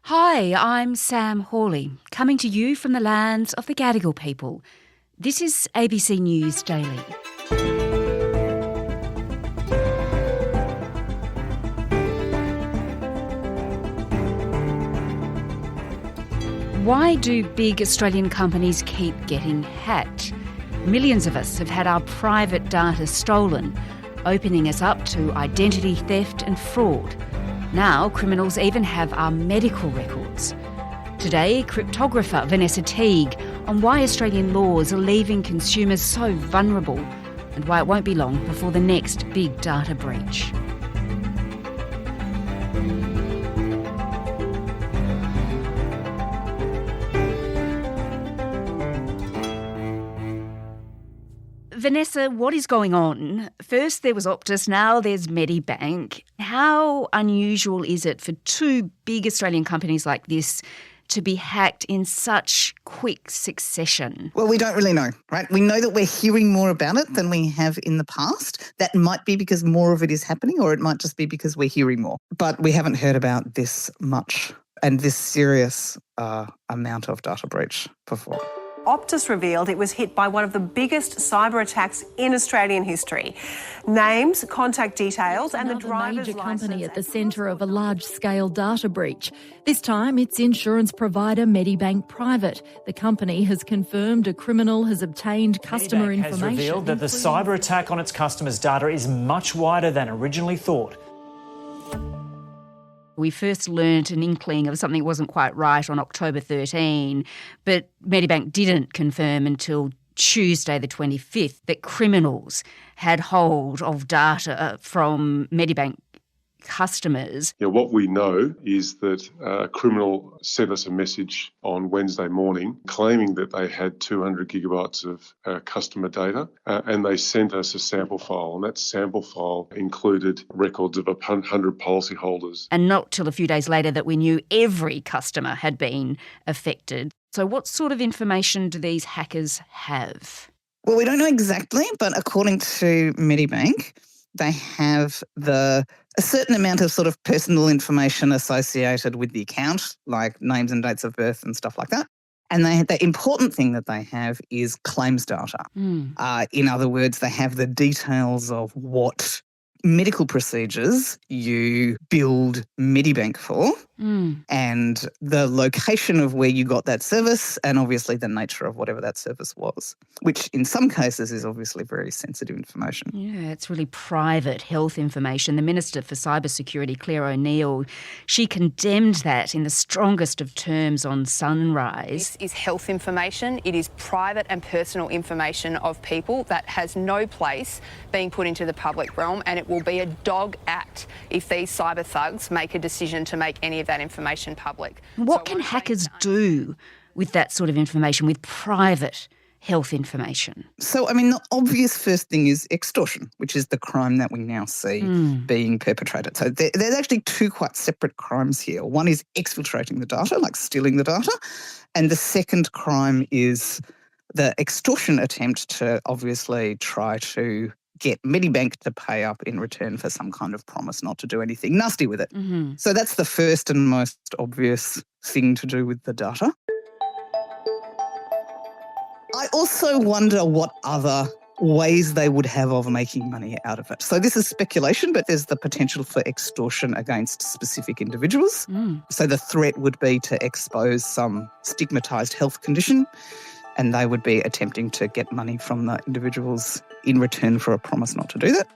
Hi, I'm Sam Hawley, coming to you from the lands of the Gadigal people. This is ABC News Daily. Why do big Australian companies keep getting hacked? Millions of us have had our private data stolen, opening us up to identity theft and fraud. Now criminals even have our medical records. Today, cryptographer Vanessa Teague on why Australian laws are leaving consumers so vulnerable and why it won't be long before the next big data breach. Vanessa, what is going on? First there was Optus, now there's Medibank. How unusual is it for two big Australian companies like this to be hacked in such quick succession? Well, we don't really know, right? We know that we're hearing more about it than we have in the past. That might be because more of it is happening, or it might just be because we're hearing more. But we haven't heard about this much and this serious amount of data breach before. Optus revealed it was hit by one of the biggest cyber attacks in Australian history. Names, contact details and the driver's major company at the centre of a large-scale data breach. This time it's insurance provider Medibank Private. The company has confirmed a criminal has obtained customer Medibank information. has revealed that the cyber attack on its customers' data is much wider than originally thought. We first learnt an inkling of something that wasn't quite right on October 13, but Medibank didn't confirm until Tuesday the 25th that criminals had hold of data from Medibank customers. What we know is that a criminal sent us a message on Wednesday morning claiming that they had 200 gigabytes of customer data and they sent us a sample file, and that sample file included records of 100 policyholders. And not till a few days later that we knew every customer had been affected. So what sort of information do these hackers have? Well, we don't know exactly, but according to Medibank, they have a certain amount of sort of personal information associated with the account, like names and dates of birth and stuff like that. And the important thing that they have is claims data. In other words, they have the details of what medical procedures you billed Medibank for and the location of where you got that service and obviously the nature of whatever that service was, which in some cases is obviously very sensitive information. Yeah, it's really private health information. The Minister for Cybersecurity, Claire O'Neill, she condemned that in the strongest of terms on Sunrise. This is health information. It is private and personal information of people that has no place being put into the public realm, and it will be a dog act if these cyber thugs make a decision to make any of that information public. What can hackers do with that sort of information, with private health information? So, the obvious first thing is extortion, which is the crime that we now see being perpetrated. So there's actually two quite separate crimes here. One is exfiltrating the data, like stealing the data, and the second crime is the extortion attempt to obviously try to get Medibank to pay up in return for some kind of promise not to do anything nasty with it. So that's the first and most obvious thing to do with the data. I also wonder what other ways they would have of making money out of it. So this is speculation, but there's the potential for extortion against specific individuals. So the threat would be to expose some stigmatised health condition, and they would be attempting to get money from the individuals in return for a promise not to do that.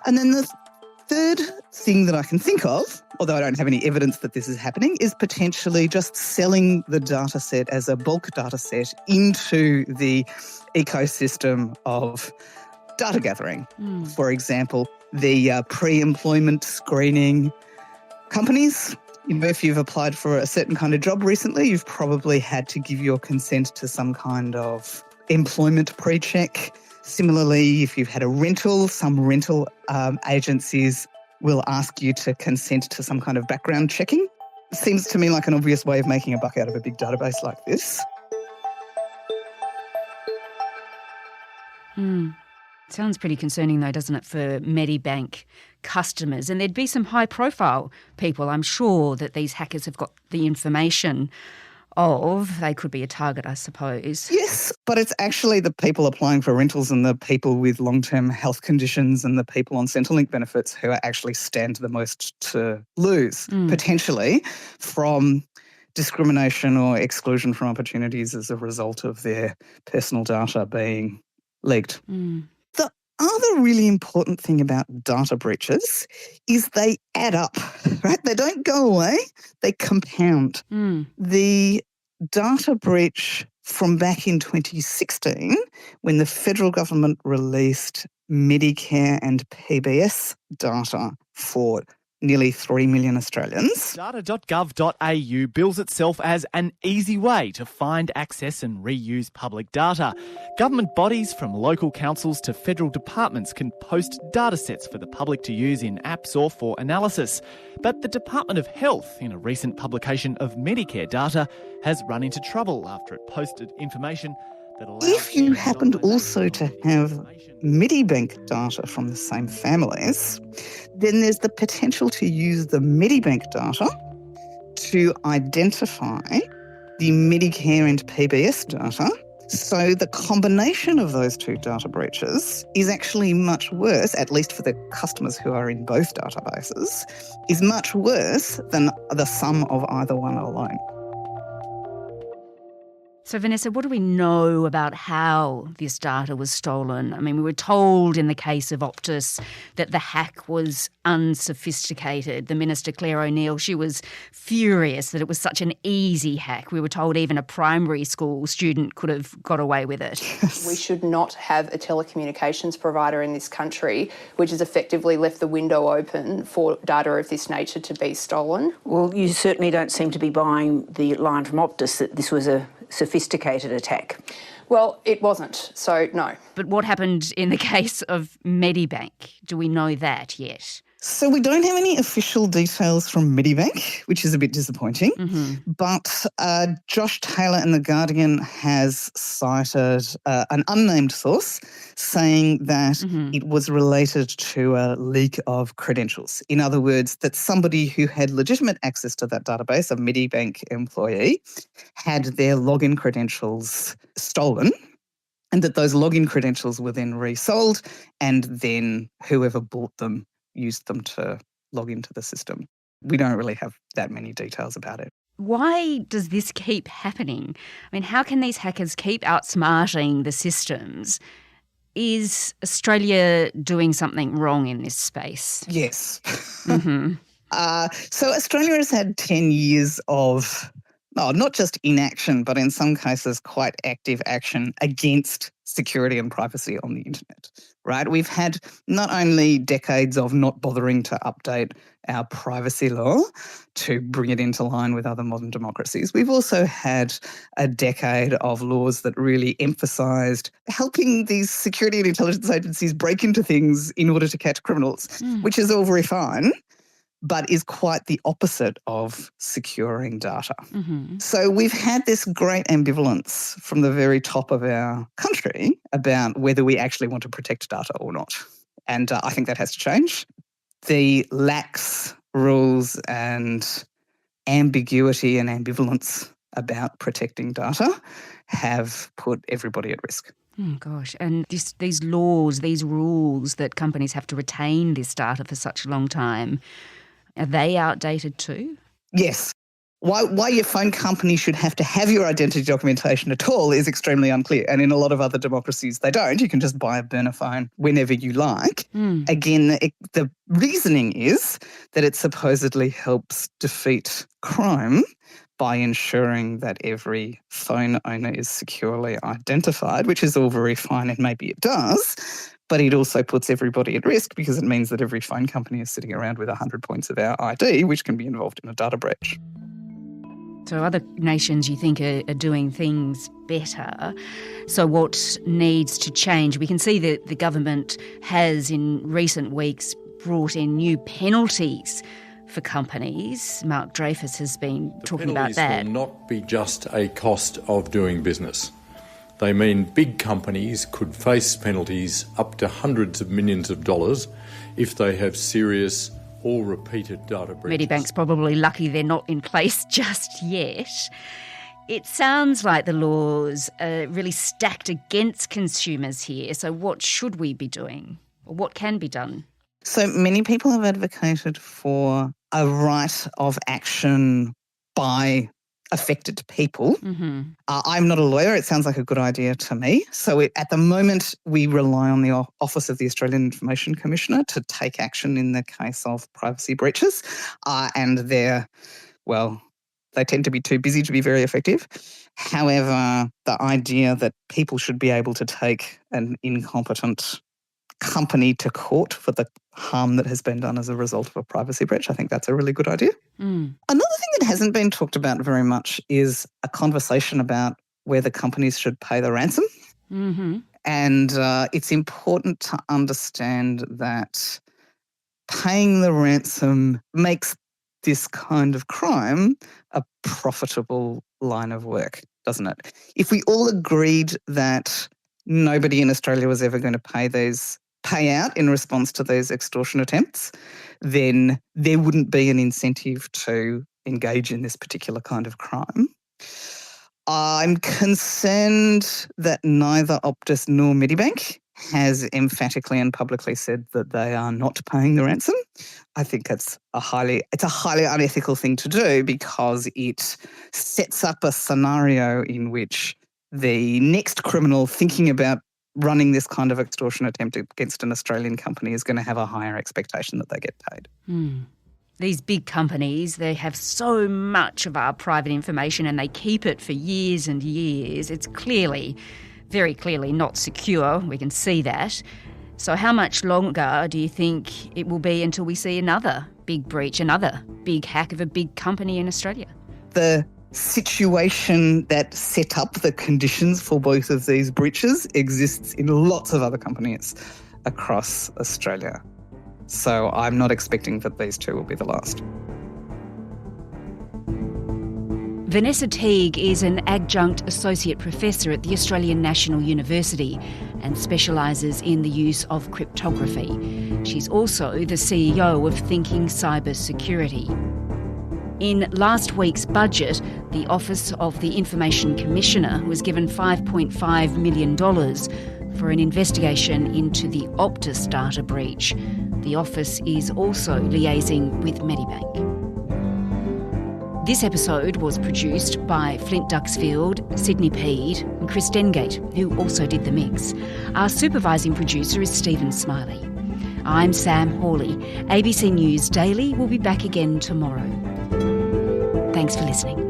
And then the third thing that I can think of, although I don't have any evidence that this is happening, is potentially just selling the data set as a bulk data set into the ecosystem of data gathering. For example, the pre-employment screening companies. If you've applied for a certain kind of job recently, you've probably had to give your consent to some kind of employment pre-check. Similarly, if you've had a rental, some rental agencies will ask you to consent to some kind of background checking. It seems to me like an obvious way of making a buck out of a big database like this. Sounds pretty concerning though, doesn't it, for Medibank customers? And there'd be some high-profile people, I'm sure, that these hackers have got the information of. They could be a target, I suppose. Yes, but it's actually the people applying for rentals and the people with long-term health conditions and the people on Centrelink benefits who actually stand the most to lose, potentially, from discrimination or exclusion from opportunities as a result of their personal data being leaked. The other really important thing about data breaches is they add up, right? They don't go away, they compound. The data breach from back in 2016, when the federal government released Medicare and PBS data for nearly 3 million Australians. Data.gov.au bills itself as an easy way to find, access and reuse public data. Government bodies from local councils to federal departments can post data sets for the public to use in apps or for analysis. But the Department of Health, in a recent publication of Medicare data, has run into trouble after it posted information that allows... If you happened also to have Medibank data from the same families, then there's the potential to use the Medibank data to identify the Medicare and PBS data. So the combination of those two data breaches is actually much worse, at least for the customers who are in both databases, is much worse than the sum of either one alone. So, Vanessa, what do we know about how this data was stolen? I mean, we were told in the case of Optus that the hack was unsophisticated. The Minister, Claire O'Neill, she was furious that it was such an easy hack. We were told even a primary school student could have got away with it. We should not have a telecommunications provider in this country which has effectively left the window open for data of this nature to be stolen. Well, you certainly don't seem to be buying the line from Optus that this was a sophisticated attack. Well, it wasn't, so no. But what happened in the case of Medibank? Do we know that yet? So we don't have any official details from Medibank, which is a bit disappointing. But Josh Taylor in The Guardian has cited an unnamed source saying that it was related to a leak of credentials. In other words, that somebody who had legitimate access to that database, a Medibank employee, had their login credentials stolen, and that those login credentials were then resold, and then whoever bought them used them to log into the system. We don't really have that many details about it. Why does this keep happening? I mean, how can these hackers keep outsmarting the systems? Is Australia doing something wrong in this space? Yes. So Australia has had 10 years of, not just inaction, but in some cases quite active action against security and privacy on the internet, right? We've had not only decades of not bothering to update our privacy law to bring it into line with other modern democracies, we've also had a decade of laws that really emphasised helping these security and intelligence agencies break into things in order to catch criminals, which is all very fine, but is quite the opposite of securing data. So we've had this great ambivalence from the very top of our country about whether we actually want to protect data or not. And I think that has to change. The lax rules and ambiguity and ambivalence about protecting data have put everybody at risk. Oh, gosh. And these laws, these rules that companies have to retain this data for such a long time, are they outdated too? Yes. Why your phone company should have to have your identity documentation at all is extremely unclear. And in a lot of other democracies, they don't. You can just buy a burner phone whenever you like. Again, the reasoning is that it supposedly helps defeat crime by ensuring that every phone owner is securely identified, which is all very fine, and maybe it does. But it also puts everybody at risk because it means that every phone company is sitting around with 100 points of our ID, which can be involved in a data breach. So other nations, you think, are doing things better. So what needs to change? We can see that the government has, in recent weeks, brought in new penalties for companies. Mark Dreyfus has been talking about that. The penalties will not be just a cost of doing business. They mean big companies could face penalties up to hundreds of millions of dollars if they have serious or repeated data breaches. Medibank's probably lucky they're not in place just yet. It sounds like the laws are really stacked against consumers here. So what should we be doing? Or what can be done? So many people have advocated for a right of action by affected people. Mm-hmm. I'm not a lawyer. It sounds like a good idea to me. So at the moment, we rely on the Office of the Australian Information Commissioner to take action in the case of privacy breaches. And they tend to be too busy to be very effective. However, the idea that people should be able to take an incompetent company to court for the harm that has been done as a result of a privacy breach, I think that's a really good idea. Mm. Another thing that hasn't been talked about very much is a conversation about whether companies should pay the ransom. Mm-hmm. And it's important to understand that paying the ransom makes this kind of crime a profitable line of work, doesn't it? If we all agreed that nobody in Australia was ever going to pay out in response to these extortion attempts, then there wouldn't be an incentive to engage in this particular kind of crime. I'm concerned that neither Optus nor Medibank has emphatically and publicly said that they are not paying the ransom. I think it's a highly unethical thing to do because it sets up a scenario in which the next criminal thinking about running this kind of extortion attempt against an Australian company is going to have a higher expectation that they get paid. Mm. These big companies, they have so much of our private information and they keep it for years and years. It's very clearly not secure. We can see that. So how much longer do you think it will be until we see another big breach, another big hack of a big company in Australia? The situation that set up the conditions for both of these breaches exists in lots of other companies across Australia. So I'm not expecting that these two will be the last. Vanessa Teague is an adjunct associate professor at the Australian National University and specialises in the use of cryptography. She's also the CEO of Thinking Cyber Security. In last week's budget, the Office of the Information Commissioner was given $5.5 million for an investigation into the Optus data breach. The office is also liaising with Medibank. This episode was produced by Flint Duxfield, Sydney Peed and Chris Dengate, who also did the mix. Our supervising producer is Stephen Smiley. I'm Sam Hawley. ABC News Daily will be back again tomorrow. Thanks for listening.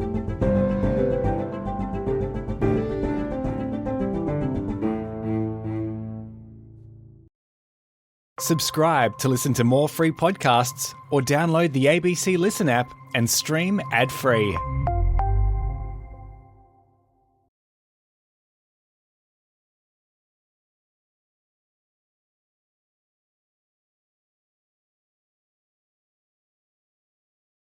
Subscribe to listen to more free podcasts or download the ABC Listen app and stream ad-free.